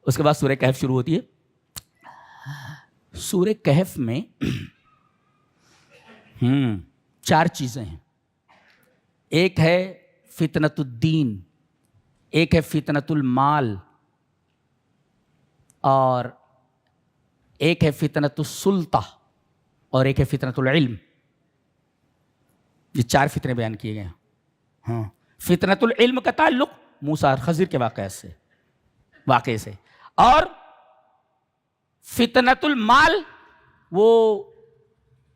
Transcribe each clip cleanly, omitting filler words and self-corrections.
اس کے بعد سورہ کہف شروع ہوتی ہے. سورہ کہف میں 4 چیزیں ہیں. ایک ہے فتنۃ الدین، ایک ہے فتنۃ المال، اور ایک ہے فتنۃ السلطہ، اور ایک ہے فتنۃ العلم. یہ 4 فتنے بیان کیے گئے ہیں. فتنۃ العلم کا تعلق موسیٰ اور خضر کے واقعے سے، اور فتنۃ المال وہ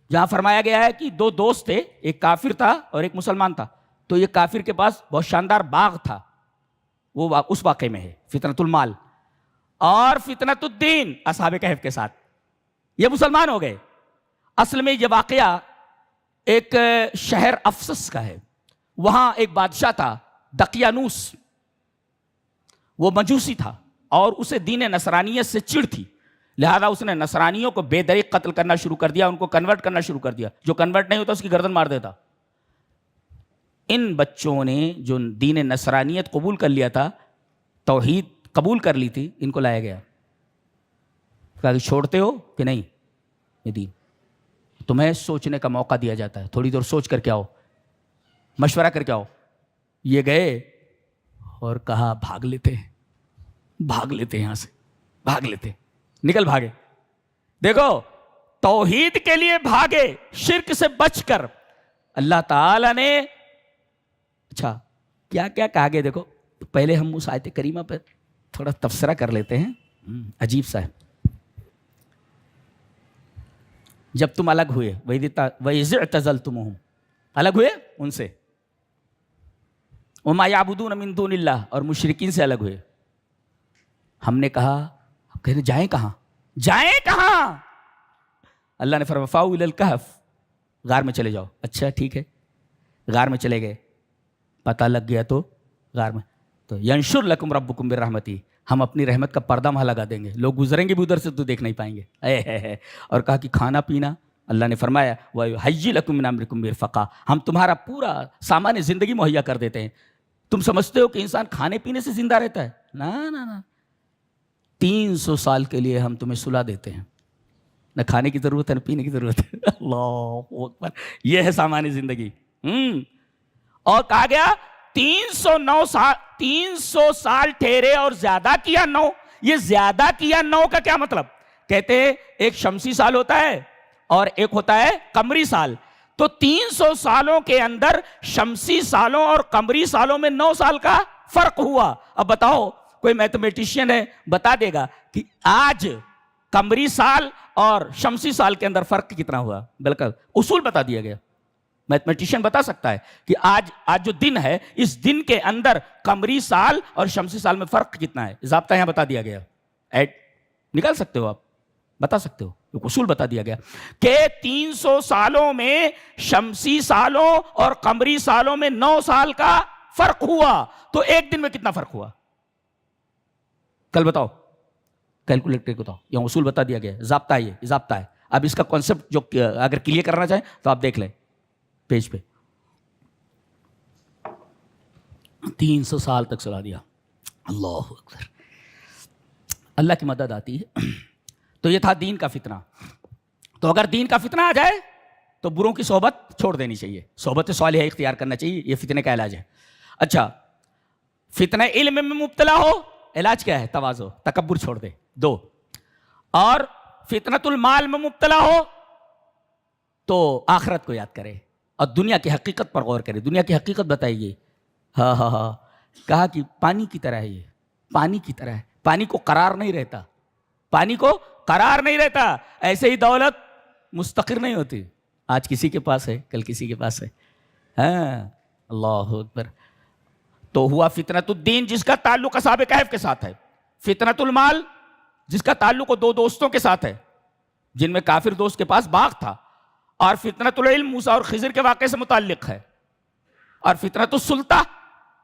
جہاں فرمایا گیا ہے کہ 2 دوست تھے، ایک کافر تھا اور ایک مسلمان تھا، تو یہ کافر کے پاس بہت شاندار باغ تھا، وہ اس واقعے میں ہے فتنۃ المال. اور فتنۃ الدین اصحاب کہف کے ساتھ یہ مسلمان ہو گئے. اصل میں یہ واقعہ ایک شہر افسس کا ہے. وہاں ایک بادشاہ تھا دقیانوس، وہ مجوسی تھا اور اسے دین نصرانیت سے چڑ تھی، لہذا اس نے نصرانیوں کو بے دریغ قتل کرنا شروع کر دیا، ان کو کنورٹ کرنا شروع کر دیا. جو کنورٹ نہیں ہوتا اس کی گردن مار دیتا. ان بچوں نے جو دین نصرانیت قبول کر لیا تھا، توحید قبول کر لی تھی، ان کو لایا گیا. کہا کہ چھوڑتے ہو کہ نہیں یہ دین؟ تمہیں سوچنے کا موقع دیا جاتا ہے، تھوڑی دیر سوچ کر کے آؤ، مشورہ کر کے آؤ. یہ گئے اور کہا بھاگ لیتے یہاں سے، بھاگ لیتے، نکل بھاگے. دیکھو توحید کے لیے بھاگے، شرک سے بچ کر. اللہ تعالی نے اچھا کیا کیا کہا گیا دیکھو. پہلے ہم اس آیت کریمہ پر تھوڑا تبصرہ کر لیتے ہیں، عجیب سا ہے. جب تم الگ ہوئے، وَإِذِ اعْتَزَلْتُمُوهُمْ، الگ ہوئے ان سے، وَمَا يَعْبُدُونَ مِن دُونِ اللَّهِ، اور مشرکین سے الگ ہوئے. ہم نے کہا کہتے جائیں کہاں؟ اللہ نے فرمایا فَأْوُوا إِلَى الْكَهْفِ، غار میں چلے جاؤ. اچھا ٹھیک ہے، غار میں چلے گئے. پتہ لگ گیا تو غار میں تو ینشر لکم ربکم برحمتی، ہم اپنی رحمت کا پردہ وہاں لگا دیں گے، لوگ گزریں گے بھی ادھر سے تو دیکھ نہیں پائیں گے. اور کہا کہ کھانا پینا، اللہ نے فرمایا وَيُحَيِّ لَكُم مِّنْ أَمْرِكُم مِّرْفَقًا، ہم تمہارا پورا سامان زندگی مہیا کر دیتے ہیں. تم سمجھتے ہو کہ انسان کھانے پینے سے زندہ رہتا ہے؟ نا 300 سال کے لیے ہم تمہیں سلا دیتے ہیں، نہ کھانے کی ضرورت ہے نہ پینے کی ضرورت ہے. اللہ اکبر، یہ ہے سامان زندگی. اور کہا گیا 300 سال ٹھہرے اور زیادہ کیا 9. یہ زیادہ کیا 9 کا کیا مطلب؟ کہتے ہیں ایک شمسی سال ہوتا ہے اور ایک ہوتا ہے قمری سال. تو 300 سالوں کے اندر شمسی سالوں اور قمری سالوں میں 9 سال کا فرق ہوا. اب بتاؤ، کوئی میتھمیٹیشین ہے بتا دے گا کہ آج قمری سال اور شمسی سال کے اندر فرق کتنا ہوا؟ بالکل اصول بتا دیا گیا. میتھمیٹیشین بتا سکتا ہے کہ آج جو دن ہے، اس دن کے اندر قمری سال اور شمسی سال میں فرق کتنا ہے. ضابطہ یہاں بتا دیا گیا. ایڈ نکال سکتے ہو، آپ بتا سکتے ہو، اصول بتا دیا گیا کہ 300 سالوں میں شمسی سالوں اور قمری سالوں میں 9 سال کا فرق ہوا. تو ایک دن میں کتنا فرق ہوا؟ کل بتاؤ، کیلکولیٹ کر کے بتاؤ. یہاں اصول بتا دیا گیا، ضابطہ ہے. اب اس کا کانسیپٹ جو اگر کلیئر کرنا چاہیں تو آپ دیکھ لیں پیج پہ. 300 سال تک سلا دیا. اللہ اکبر، اللہ کی مدد آتی ہے. تو یہ تھا دین کا فتنہ. تو اگر دین کا فتنہ آ جائے تو بروں کی صحبت چھوڑ دینی چاہیے، صحبت صالحہ اختیار کرنا چاہیے. یہ فتنے کا علاج ہے. اچھا، فتنہ علم میں مبتلا ہو، علاج کیا ہے؟ تواضع، تکبر چھوڑ دے. 2. اور فتنۃ المال میں مبتلا ہو تو آخرت کو یاد کرے اور دنیا کی حقیقت پر غور کرے. دنیا کی حقیقت بتائیے. ہاں کہا کہ پانی کی طرح ہے، یہ پانی کی طرح ہے. پانی کو قرار نہیں رہتا. ایسے ہی دولت مستقر نہیں ہوتی. آج کسی کے پاس ہے، کل کسی کے پاس ہے. ہاں اللہ اکبر. تو ہوا فتنۃ الدین جس کا تعلق اصحاب کہف کے ساتھ ہے، فتنۃ المال جس کا تعلق 2 دوستوں کے ساتھ ہے جن میں کافر دوست کے پاس باغ تھا، اور فتنۃ العلم موسیٰ اور خضر کے واقعے سے متعلق ہے، اور فتنۃ السلطہ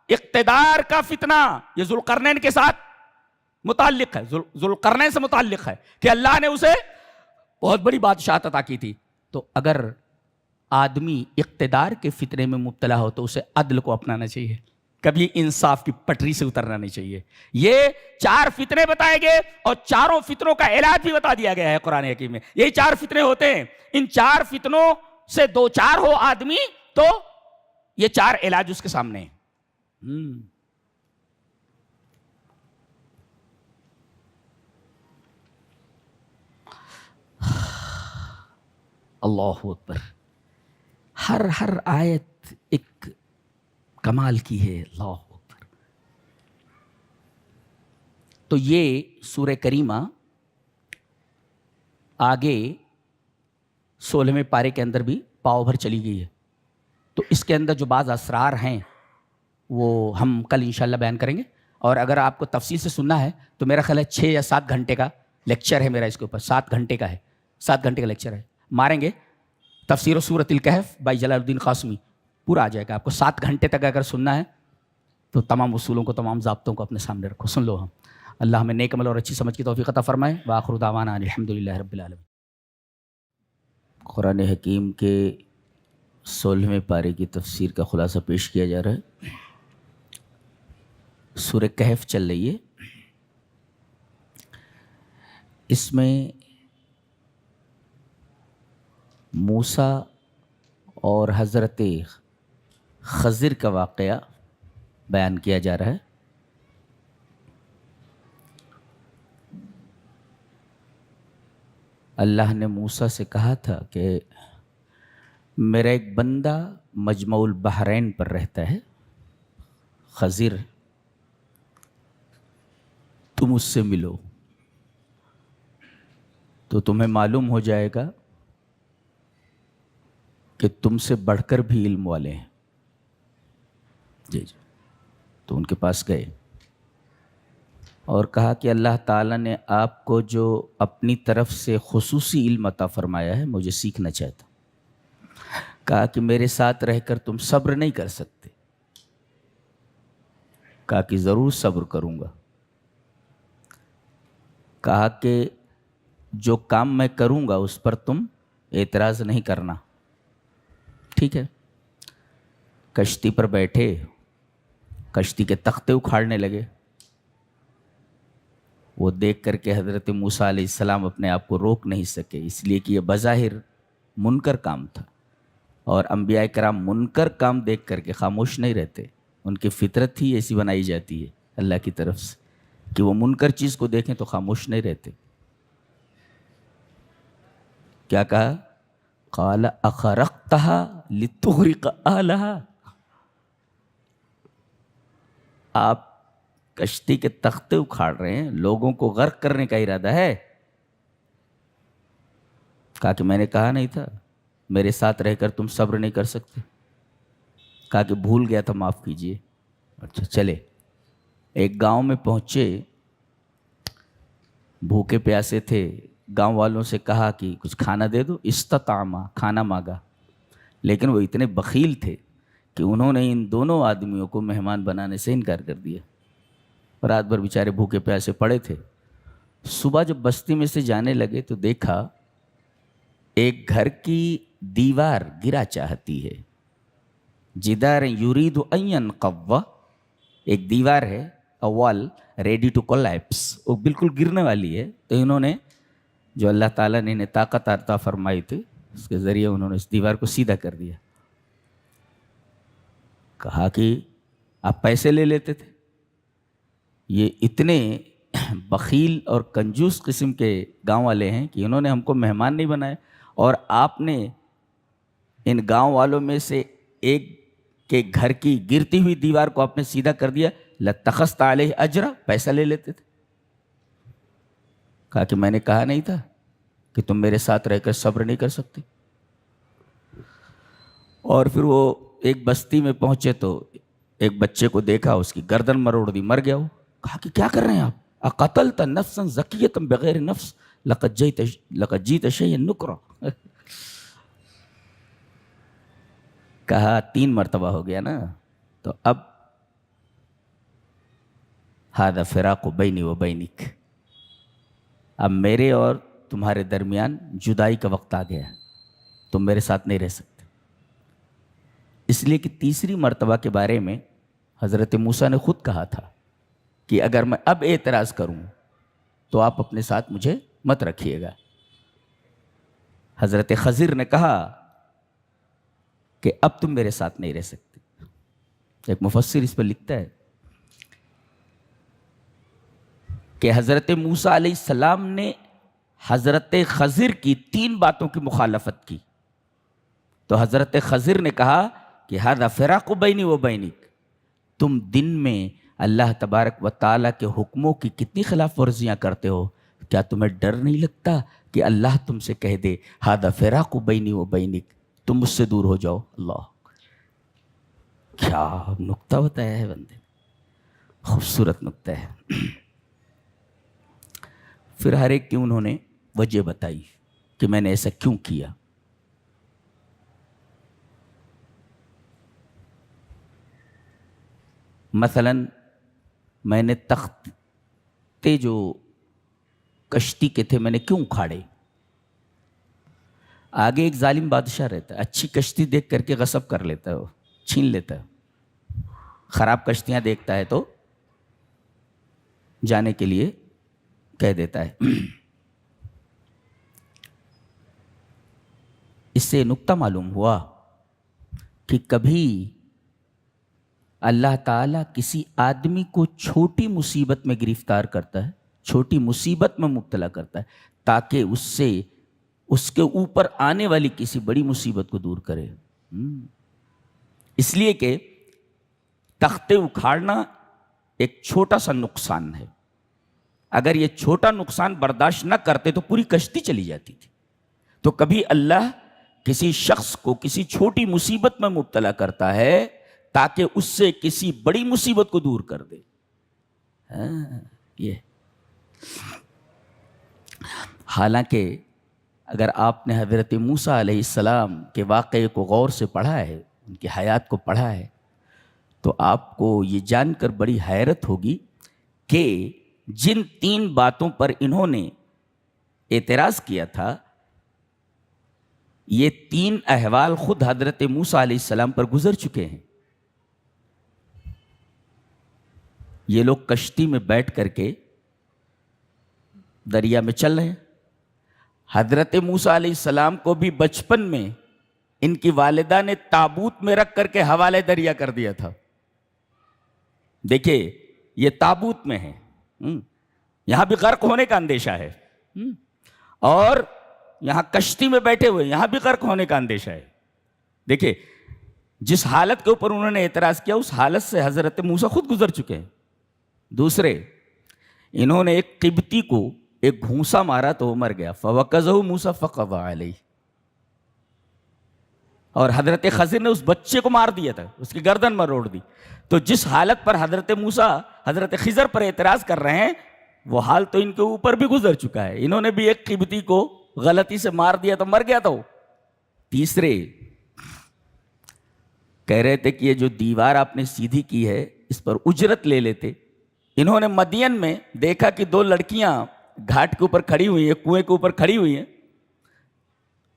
اقتدار کا فتنہ یہ ذوالقرنین کے ساتھ متعلق ہے. ذوالقرنین سے متعلق ہے کہ اللہ نے اسے بہت بڑی بادشاہت عطا کی تھی. تو اگر آدمی اقتدار کے فتنے میں مبتلا ہو تو اسے عدل کو اپنانا چاہیے. کبھی انصاف کی پٹری سے اترنا نہیں چاہیے. یہ 4 فتنے بتائے گئے اور چاروں فتنوں کا علاج بھی بتا دیا گیا ہے قرآن حکیم میں. یہی 4 فتنے ہوتے ہیں. ان 4 فتنوں سے 2-4 ہو آدمی تو یہ 4 علاج اس کے سامنے ہیں. اللہ اکبر. ہر آیت ایک کمال کی ہے. اللہ اکبر. تو یہ سورہ کریمہ آگے 16ویں پارے کے اندر بھی پاؤ بھر چلی گئی ہے. تو اس کے اندر جو بعض اسرار ہیں وہ ہم کل انشاءاللہ بیان کریں گے. اور اگر آپ کو تفصیل سے سننا ہے تو میرا خیال ہے 6 یا 7 گھنٹے کا لیکچر ہے میرا اس کے اوپر. 7 گھنٹے کا ہے. 7 گھنٹے کا لیکچر ہے. ماریں گے تفسیر سورۃ الکہف بائی جلال الدین قاسمی, پورا آ جائے گا آپ کو. 7 گھنٹے تک اگر سننا ہے تو تمام اصولوں کو, تمام ضابطوں کو اپنے سامنے رکھو, سن لو. ہم اللہ ہمیں نیک عمل اور اچھی سمجھ کی توفیق عطا فرمائے. وآخر دعوانا الحمدللہ رب العالمین. قرآن حکیم کے 16ویں پارے کی تفسیر کا خلاصہ پیش کیا جا رہا ہے. سورہ کہف چل رہی ہے. اس میں موسیٰ اور حضرت خضر کا واقعہ بیان کیا جا رہا ہے. اللہ نے موسیٰ سے کہا تھا کہ میرا ایک بندہ مجمع البحرین پر رہتا ہے, خضر, تم اس سے ملو تو تمہیں معلوم ہو جائے گا کہ تم سے بڑھ کر بھی علم والے ہیں. جی. تو ان کے پاس گئے اور کہا کہ اللہ تعالیٰ نے آپ کو جو اپنی طرف سے خصوصی علم عطا فرمایا ہے مجھے سیکھنا چاہتا. کہا کہ میرے ساتھ رہ کر تم صبر نہیں کر سکتے. کہا کہ ضرور صبر کروں گا. کہا کہ جو کام میں کروں گا اس پر تم اعتراض نہیں کرنا. ٹھیک ہے. کشتی پر بیٹھے, کشتی کے تختے اکھاڑنے لگے. وہ دیکھ کر کے حضرت موسیٰ علیہ السلام اپنے آپ کو روک نہیں سکے, اس لیے کہ یہ بظاہر منکر کام تھا. اور انبیاء کرام منکر کام دیکھ کر کے خاموش نہیں رہتے. ان کی فطرت ہی ایسی بنائی جاتی ہے اللہ کی طرف سے کہ وہ منکر چیز کو دیکھیں تو خاموش نہیں رہتے. کیا کہا؟ قال اخرقتها لتغرق اهلها. آپ کشتی کے تختے اکھاڑ رہے ہیں, لوگوں کو غرق کرنے کا ارادہ ہے. کہا کہ میں نے کہا نہیں تھا میرے ساتھ رہ کر تم صبر نہیں کر سکتے. کہا کہ بھول گیا تھا, معاف کیجئے. اچھا چلے. ایک گاؤں میں پہنچے, بھوکے پیاسے تھے. گاؤں والوں سے کہا کہ کچھ کھانا دے دو. استطعما, کھانا مانگا. لیکن وہ اتنے بخیل تھے کہ انہوں نے ان دونوں آدمیوں کو مہمان بنانے سے انکار کر دیا. رات بھر بیچارے بھوکے پیاسے پڑے تھے. صبح جب بستی میں سے جانے لگے تو دیکھا ایک گھر کی دیوار گرا چاہتی ہے. جدار یرید ان ینقض, ایک دیوار ہے, وال ریڈی ٹو کولیپس, وہ بالکل گرنے والی ہے. تو انہوں نے, جو اللہ تعالیٰ نے انہیں طاقت عطا فرمائی تھی, اس کے ذریعے انہوں نے اس دیوار کو سیدھا کر دیا. کہا کہ آپ پیسے لے لیتے تھے. یہ اتنے بخیل اور کنجوس قسم کے گاؤں والے ہیں کہ انہوں نے ہم کو مہمان نہیں بنایا, اور آپ نے ان گاؤں والوں میں سے ایک کے گھر کی گرتی ہوئی دیوار کو آپ نے سیدھا کر دیا. لَتَّخَذْتَ عَلَيْهِ أَجْرًا, پیسہ لے لیتے تھے. کہا کہ میں نے کہا نہیں تھا کہ تم میرے ساتھ رہ کر صبر نہیں کر سکتے. اور پھر وہ ایک بستی میں پہنچے تو ایک بچے کو دیکھا, اس کی گردن مروڑ دی, مر گیا وہ. کہا کہ کیا کر رہے ہیں آپ؟ اقتلت نفسا زکیۃ بغیر نفس لقد جئت شیئا نکرا. کہا 3 مرتبہ ہو گیا نا, تو اب ھذا فراق بینی و بینک, اب میرے اور تمہارے درمیان جدائی کا وقت آ گیا, تم میرے ساتھ نہیں رہ سکتے. اس لیے کہ تیسری مرتبہ کے بارے میں حضرت موسیٰ نے خود کہا تھا کہ اگر میں اب اعتراض کروں تو آپ اپنے ساتھ مجھے مت رکھیے گا۔ حضرت خضر نے کہا کہ اب تم میرے ساتھ نہیں رہ سکتے۔ ایک مفسر اس پر لکھتا ہے کہ حضرت موسیٰ علیہ السلام نے حضرت خضر کی 3 باتوں کی مخالفت کی، تو حضرت خضر نے کہا کہ ھذا فراق بینی و بینک، تم دن میں اللہ تبارک و تعالیٰ کے حکموں کی کتنی خلاف ورزیاں کرتے ہو، کیا تمہیں ڈر نہیں لگتا کہ اللہ تم سے کہہ دے ھذا فراق بینی و بینک، تم مجھ سے دور ہو جاؤ۔ اللہ، کیا نکتہ بتایا ہے بندے، خوبصورت نکتہ ہے۔ پھر ہر ایک کی انہوں نے وجہ بتائی کہ میں نے ایسا کیوں کیا۔ مثلا میں نے تختے جو کشتی کے تھے میں نے کیوں اکھاڑے؟ آگے ایک ظالم بادشاہ رہتا ہے، اچھی کشتی دیکھ کر کے غصب کر لیتا ہے، وہ چھین لیتا ہے، خراب کشتیاں دیکھتا ہے تو جانے کے لیے کہہ دیتا ہے۔ اس سے نکتہ معلوم ہوا کہ کبھی اللہ تعالیٰ کسی آدمی کو چھوٹی مصیبت میں گرفتار کرتا ہے، چھوٹی مصیبت میں مبتلا کرتا ہے تاکہ اس سے اس کے اوپر آنے والی کسی بڑی مصیبت کو دور کرے۔ اس لیے کہ تختے اکھاڑنا ایک چھوٹا سا نقصان ہے، اگر یہ چھوٹا نقصان برداشت نہ کرتے تو پوری کشتی چلی جاتی تھی۔ تو کبھی اللہ کسی شخص کو کسی چھوٹی مصیبت میں مبتلا کرتا ہے تاکہ اس سے کسی بڑی مصیبت کو دور کر دے۔ یہ حالانکہ اگر آپ نے حضرت موسیٰ علیہ السلام کے واقعے کو غور سے پڑھا ہے، ان کی حیات کو پڑھا ہے، تو آپ کو یہ جان کر بڑی حیرت ہوگی کہ جن 3 باتوں پر انہوں نے اعتراض کیا تھا، یہ 3 احوال خود حضرت موسیٰ علیہ السلام پر گزر چکے ہیں۔ یہ لوگ کشتی میں بیٹھ کر کے دریا میں چل رہے ہیں۔ حضرت موسیٰ علیہ السلام کو بھی بچپن میں ان کی والدہ نے تابوت میں رکھ کر کے حوالے دریا کر دیا تھا۔ دیکھیں یہ تابوت میں ہے، یہاں بھی غرق ہونے کا اندیشہ ہے، اور یہاں کشتی میں بیٹھے ہوئے یہاں بھی غرق ہونے کا اندیشہ ہے۔ دیکھیں جس حالت کے اوپر انہوں نے اعتراض کیا اس حالت سے حضرت موسیٰ خود گزر چکے ہیں۔ دوسرے، انہوں نے ایک قبطی کو ایک گھونسا مارا تو وہ مر گیا، فَوَقَذَهُ مُوسَىٰ فَقَضَىٰ عَلَيْهِ، اور حضرت خضر نے اس بچے کو مار دیا تھا، اس کی گردن مروڑ دی۔ تو جس حالت پر حضرت موسیٰ حضرت خضر پر اعتراض کر رہے ہیں وہ حال تو ان کے اوپر بھی گزر چکا ہے، انہوں نے بھی ایک قبطی کو غلطی سے مار دیا تو مر گیا تھا وہ۔ تیسرے کہہ رہے تھے کہ یہ جو دیوار آپ نے سیدھی کی ہے اس پر اجرت لے لیتے۔ انہوں نے مدین میں دیکھا کہ 2 لڑکیاں گھاٹ کے اوپر کھڑی ہوئی ہیں، کنویں کے اوپر کھڑی ہوئی ہیں،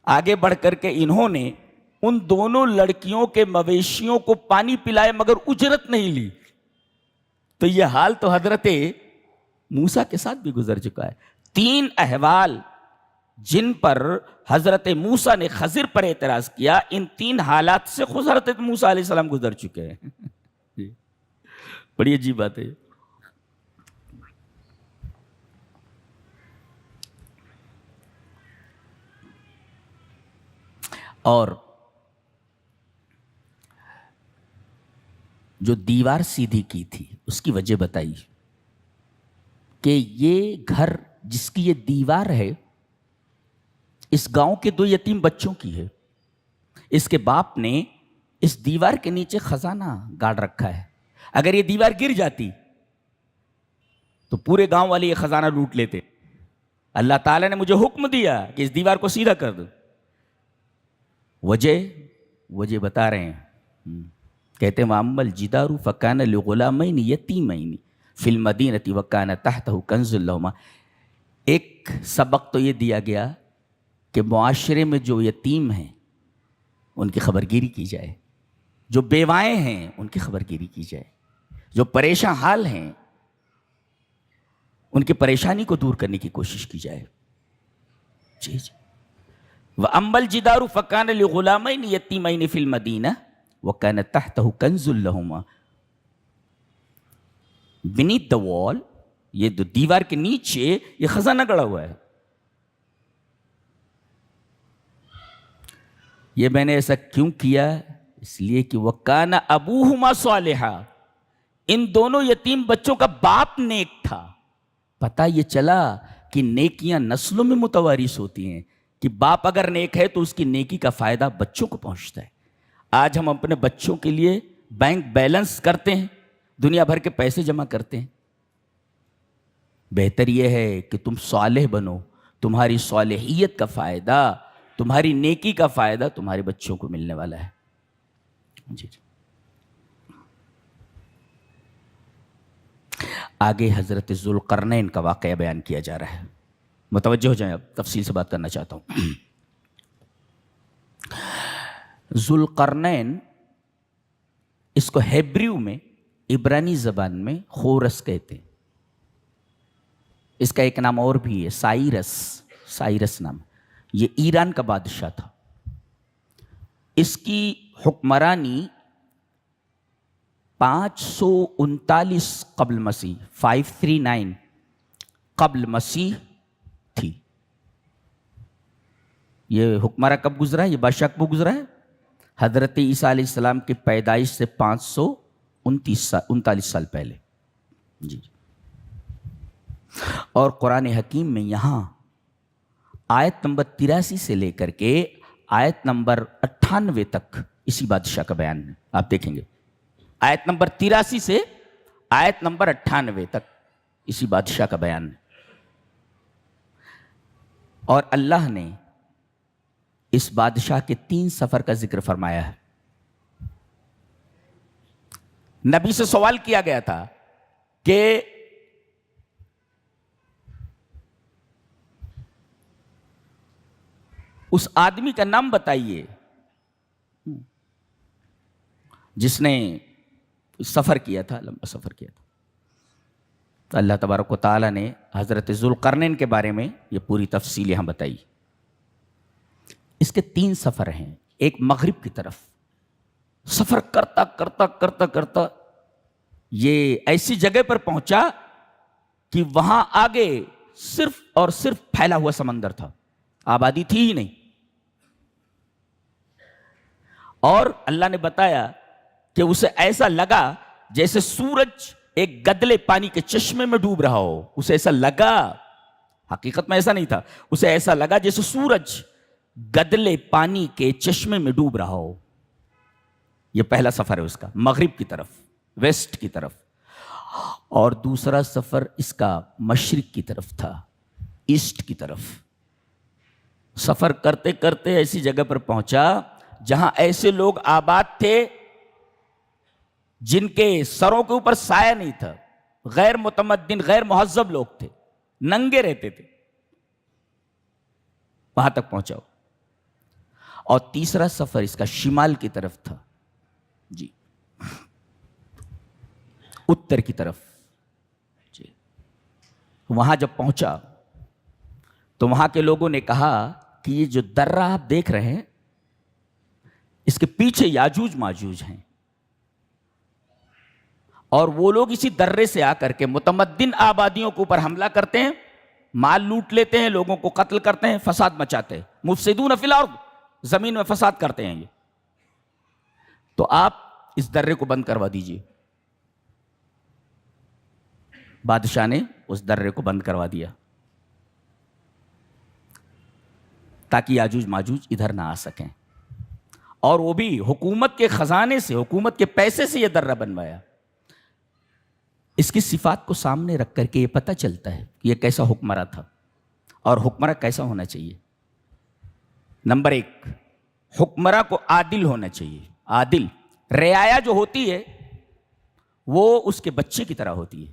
آگے بڑھ کر کے انہوں نے ان دونوں لڑکیوں کے مویشیوں کو پانی پلائے مگر اجرت نہیں لی۔ تو یہ حال تو حضرت موسیٰ کے ساتھ بھی گزر چکا ہے۔ 3 احوال جن پر حضرت موسیٰ نے خضر پر اعتراض کیا، ان 3 حالات سے خود حضرت موسیٰ علیہ السلام گزر چکے ہیں۔ بڑی عجیب بات ہے۔ اور جو دیوار سیدھی کی تھی اس کی وجہ بتائی کہ یہ گھر جس کی یہ دیوار ہے اس گاؤں کے 2 یتیم بچوں کی ہے۔ اس کے باپ نے اس دیوار کے نیچے خزانہ گاڑ رکھا ہے، اگر یہ دیوار گر جاتی تو پورے گاؤں والے یہ خزانہ لوٹ لیتے۔ اللہ تعالیٰ نے مجھے حکم دیا کہ اس دیوار کو سیدھا کر دو۔ وجہ بتا رہے ہیں، کہتے ہیں وَأَمَّا الْجِدَارُ فَكَانَ لِغُلَامَيْنِ يَتِيمَيْنِ فِي الْمَدِينَةِ وَكَانَ تَحْتَهُ كَنْزٌ لَهُمَا۔ ایک سبق تو یہ دیا گیا کہ معاشرے میں جو یتیم ہیں ان کی خبر گیری کی جائے، جو بیوائیں ہیں ان کی خبر گیری کی جائے۔ جو پریشان حال ہیں ان کی پریشانی کو دور کرنے کی کوشش کی جائے. جی جی. وَأَمَّا الْجِدَارُ فَكَانَ لِغُلَامَيْنِ يَتِيمَيْنِ فِي الْمَدِينَةِ وَكَانَ تَحْتَهُ كَنْزٌ لَهُمَا. beneath the wall, یہ دیوار کے نیچے یہ خزانہ گڑا ہوا ہے. یہ میں نے ایسا کیوں کیا؟ اس لیے کہ وَكَانَ أَبُوهُمَا صَالِحًا. ان دونوں یتیم بچوں کا باپ نیک تھا. پتہ یہ چلا کہ نیکیاں نسلوں میں متوارث ہوتی ہیں، کہ باپ اگر نیک ہے تو اس کی نیکی کا فائدہ بچوں کو پہنچتا ہے. آج ہم اپنے بچوں کے لیے بینک بیلنس کرتے ہیں، دنیا بھر کے پیسے جمع کرتے ہیں. بہتر یہ ہے کہ تم صالح بنو، تمہاری صالحیت کا فائدہ، تمہاری نیکی کا فائدہ تمہارے بچوں کو ملنے والا ہے. جی جی. آگے حضرت ذوالقرنین کا واقعہ بیان کیا جا رہا ہے. متوجہ ہو جائیں، اب تفصیل سے بات کرنا چاہتا ہوں. ذوالقرنین، اس کو ہیبریو میں، عبرانی زبان میں خورس کہتے ہیں. اس کا ایک نام اور بھی ہے، سائرس نام. یہ ایران کا بادشاہ تھا. اس کی حکمرانی 539 قبل مسیح، 539 قبل مسیح تھی. یہ حکمراں کب گزرا ہے؟ یہ بادشاہ کب گزرا ہے؟ حضرت عیسیٰ علیہ السلام کی پیدائش سے 539 سال پہلے. جی. اور قرآن حکیم میں یہاں آیت نمبر 83 سے لے کر کے آیت نمبر 98 تک اسی بادشاہ کا بیان ہے. آپ دیکھیں گے آیت نمبر 83 سے آیت نمبر 98 تک اسی بادشاہ کا بیان ہے. اور اللہ نے اس بادشاہ کے 3 سفر کا ذکر فرمایا ہے. نبی سے سوال کیا گیا تھا کہ اس آدمی کا نام بتائیے جس نے سفر کیا تھا، لمبا سفر کیا تھا. تو اللہ تبارک و تعالیٰ نے حضرت ذوالقرنین کے بارے میں یہ پوری تفصیل یہاں بتائی. اس کے 3 سفر ہیں. ایک مغرب کی طرف سفر کرتا کرتا کرتا کرتا یہ ایسی جگہ پر پہنچا کہ وہاں آگے صرف اور صرف پھیلا ہوا سمندر تھا، آبادی تھی ہی نہیں. اور اللہ نے بتایا کہ اسے ایسا لگا جیسے سورج ایک گدلے پانی کے چشمے میں ڈوب رہا ہو. اسے ایسا لگا، حقیقت میں ایسا نہیں تھا، اسے ایسا لگا جیسے سورج گدلے پانی کے چشمے میں ڈوب رہا ہو. یہ پہلا سفر ہے اس کا، مغرب کی طرف، ویسٹ کی طرف. اور دوسرا سفر اس کا مشرق کی طرف تھا، ایسٹ کی طرف. سفر کرتے کرتے ایسی جگہ پر پہنچا جہاں ایسے لوگ آباد تھے جن کے سروں کے اوپر سایہ نہیں تھا، غیر متمدن، غیر مہذب لوگ تھے، ننگے رہتے تھے. وہاں تک پہنچاؤ. اور تیسرا سفر اس کا شمال کی طرف تھا، جی، اتر کی طرف. جی. وہاں جب پہنچا تو وہاں کے لوگوں نے کہا کہ یہ جو درہ آپ دیکھ رہے ہیں اس کے پیچھے یاجوج ماجوج ہیں، اور وہ لوگ اسی درے سے آ کر کے متمدن آبادیوں کے اوپر حملہ کرتے ہیں، مال لوٹ لیتے ہیں، لوگوں کو قتل کرتے ہیں، فساد مچاتے ہیں. مفسدون فی الارض، زمین میں فساد کرتے ہیں یہ. تو آپ اس درے کو بند کروا دیجئے. بادشاہ نے اس درے کو بند کروا دیا تاکہ یاجوج ماجوج ادھر نہ آ سکیں. اور وہ بھی حکومت کے خزانے سے، حکومت کے پیسے سے یہ درہ بنوایا. اس کی صفات کو سامنے رکھ کر کے یہ پتہ چلتا ہے کہ یہ کیسا حکمراں تھا اور حکمراں کیسا ہونا چاہیے. نمبر 1، حکمراں کو عادل ہونا چاہیے. عادل. رعایا جو ہوتی ہے وہ اس کے بچے کی طرح ہوتی ہے،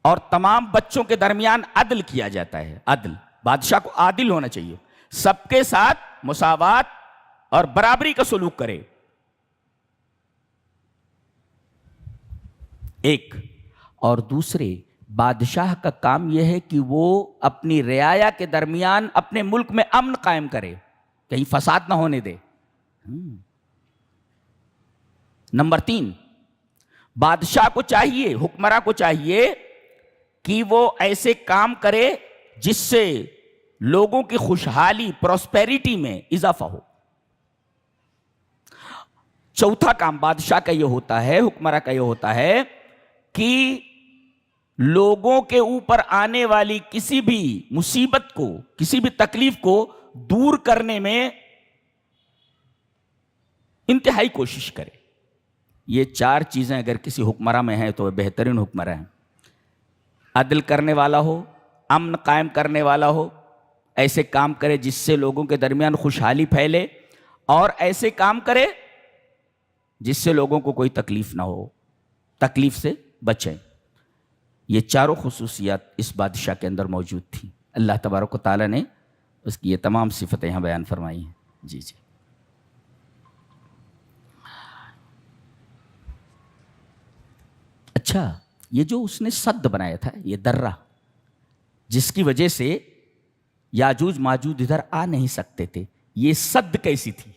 اور تمام بچوں کے درمیان عدل کیا جاتا ہے. عدل. بادشاہ کو عادل ہونا چاہیے، سب کے ساتھ مساوات اور برابری کا سلوک کرے. ایک، اور دوسرے بادشاہ کا کام یہ ہے کہ وہ اپنی رعایا کے درمیان اپنے ملک میں امن قائم کرے، کہیں فساد نہ ہونے دے۔ نمبر 3، بادشاہ کو چاہیے، حکمراں کو چاہیے کہ وہ ایسے کام کرے جس سے لوگوں کی خوشحالی، پراسپیرٹی میں اضافہ ہو۔ چوتھا کام بادشاہ کا یہ ہوتا ہے، حکمراں کا یہ ہوتا ہے کہ لوگوں کے اوپر آنے والی کسی بھی مصیبت کو، کسی بھی تکلیف کو دور کرنے میں انتہائی کوشش کرے۔ یہ 4 چیزیں اگر کسی حکمراں میں ہیں تو وہ بہترین حکمراں ہیں۔ عدل کرنے والا ہو، امن قائم کرنے والا ہو، ایسے کام کرے جس سے لوگوں کے درمیان خوشحالی پھیلے، اور ایسے کام کرے جس سے لوگوں کو کوئی تکلیف نہ ہو، تکلیف سے بچیں۔ یہ چاروں خصوصیات اس بادشاہ کے اندر موجود تھیں۔ اللہ تبارک و تعالیٰ نے اس کی یہ تمام صفتیں یہاں بیان فرمائی ہیں۔ جی جی۔ اچھا، یہ جو اس نے سد بنایا تھا، یہ درہ، جس کی وجہ سے یاجوج ماجوج ادھر آ نہیں سکتے تھے، یہ سد کیسی تھی؟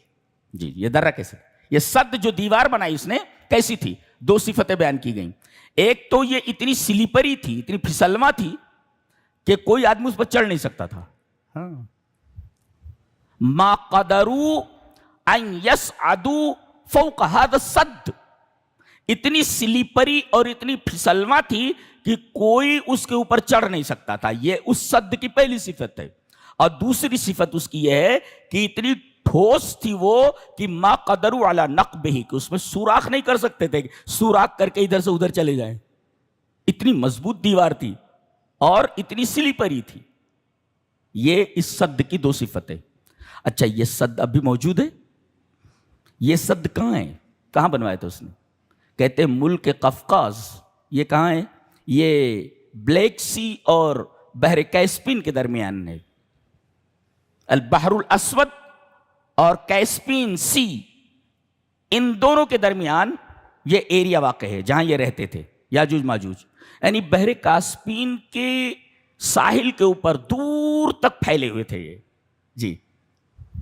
جی، یہ درہ کیسے تھی؟ یہ سد جو دیوار بنائی اس نے کیسی تھی؟ 2 صفتیں بیان کی گئیں۔ ایک تو یہ اتنی سلیپری تھی، اتنی پھسلواں تھی کہ کوئی آدمی اس پر چڑھ نہیں سکتا تھا۔ ما قدروا ان يصعدوا فوق هذا السد، اتنی سلیپری اور اتنی پھسلواں تھی کہ کوئی اس کے اوپر چڑھ نہیں سکتا تھا۔ یہ اس سد کی پہلی صفت ہے۔ اور دوسری صفت اس کی یہ ہے کہ اتنی ٹھوس تھی وہ کہ ما قدروا علی نقبہ، کہ اس میں سوراخ نہیں کر سکتے تھے، سوراخ کر کے ادھر سے ادھر چلے جائیں۔ اتنی مضبوط دیوار تھی اور اتنی سلیپری تھی۔ یہ اس سد کی 2 صفتیں۔ اچھا، یہ سد اب بھی موجود ہے؟ یہ سد کہاں ہے؟ کہاں بنوایا تھا اس نے؟ کہتے ہیں ملک قفقاز۔ یہ کہاں ہے؟ یہ بلیک سی اور بحر کیسپین کے درمیان ہے۔ البحر الاسود اور کیسپین سی، ان دونوں کے درمیان یہ ایریا واقع ہے جہاں یہ رہتے تھے یاجوج ماجوج۔ یعنی بحر کاسپین کے ساحل کے اوپر دور تک پھیلے ہوئے تھے یہ، جی،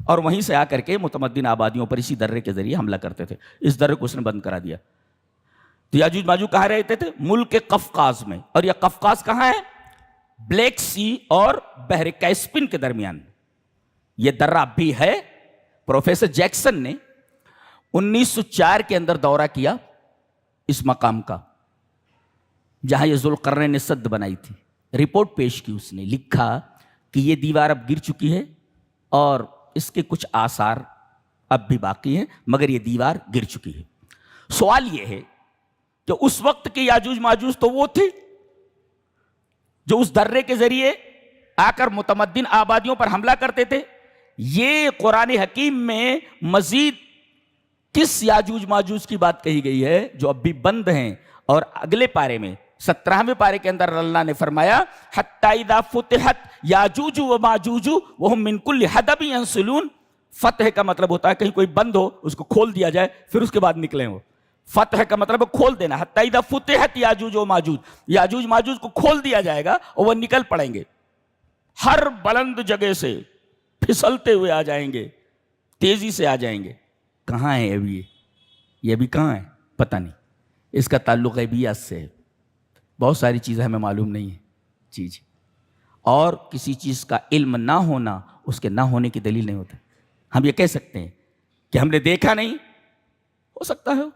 اور وہیں سے آ کر کے متمدن آبادیوں پر اسی درے کے ذریعے حملہ کرتے تھے۔ اس درے کو اس نے بند کرا دیا۔ تو یاجوج ماجوج کہاں رہتے تھے؟ ملک قفقاز میں۔ اور یہ قفقاز کہاں ہے؟ بلیک سی اور بحر کیسپین کے درمیان۔ یہ درہ بھی ہے۔ پروفیسر جیکسن نے 1904 کے اندر دورہ کیا اس مقام کا جہاں یہ ذوالقرنین نے سد بنائی تھی۔ رپورٹ پیش کی، اس نے لکھا کہ یہ دیوار اب گر چکی ہے اور اس کے کچھ آثار اب بھی باقی ہیں، مگر یہ دیوار گر چکی ہے۔ سوال یہ ہے کہ اس وقت کے یاجوج ماجوج تو وہ تھے جو اس درے کے ذریعے آ کر متمدن آبادیوں پر حملہ کرتے تھے۔ یہ قرآن حکیم میں مزید کس یاجوج ماجوج کی بات کہی گئی ہے جو اب بھی بند ہیں؟ اور اگلے پارے میں 17ویں پارے کے اندر اللہ نے فرمایا حتی اذا فتحت یاجوج و ماجوج وہم من کل حدب ینسلون۔ فتح کا مطلب ہوتا ہے کہیں کوئی بند ہو اس کو کھول دیا جائے پھر اس کے بعد نکلیں وہ۔ فتح کا مطلب کھول دینا۔ حتی اذا فتحت یاجوج و ماجوج، یاجوج ماجوج کو کھول دیا جائے گا اور وہ نکل پڑیں گے، ہر بلند جگہ سے پھسلتے ہوئے آ جائیں گے، تیزی سے آ جائیں گے۔ کہاں ہے ابھی یہ بھی کہاں ہے پتہ نہیں۔ اس کا تعلق غیبیات سے ہے، بہت ساری چیزیں ہمیں معلوم نہیں ہیں۔ جی جی، اور کسی چیز کا علم نہ ہونا اس کے نہ ہونے کی دلیل نہیں ہوتا۔ ہم یہ کہہ سکتے ہیں کہ ہم نے دیکھا نہیں، ہو سکتا ہے،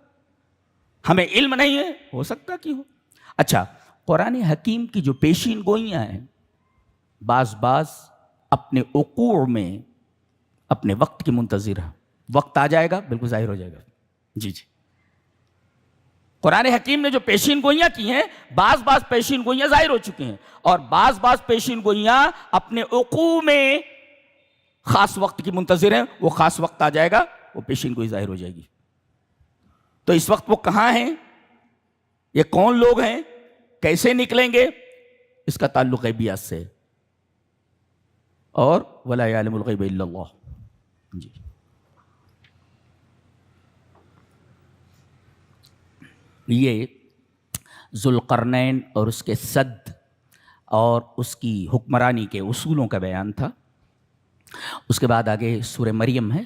ہمیں علم نہیں ہے، ہو سکتا کہ ہو۔ اچھا، قرآن حکیم کی جو پیشین گوئیاں ہیں بعض اپنے وقوع میں اپنے وقت کی منتظر ہے، وقت آ جائے گا بالکل ظاہر ہو جائے گا۔ جی جی، قرآن حکیم نے جو پیشین گوئیاں کی ہیں، بعض پیشین گوئیاں ظاہر ہو چکی ہیں، اور بعض پیشین گوئیاں اپنے وقوع میں خاص وقت کی منتظر ہیں۔ وہ خاص وقت آ جائے گا، وہ پیشین گوئی ظاہر ہو جائے گی۔ تو اس وقت وہ کہاں ہیں، یہ کون لوگ ہیں، کیسے نکلیں گے، اس کا تعلق غیبیات سے ہے۔ اور وَلَا يَعْلَمُ الْغَيْبَ إِلَّا اللَّهُ۔ جی، یہ ذوالقرنین اور اس کے سد اور اس کی حکمرانی کے اصولوں کا بیان تھا۔ اس کے بعد آگے سورہ مریم ہے،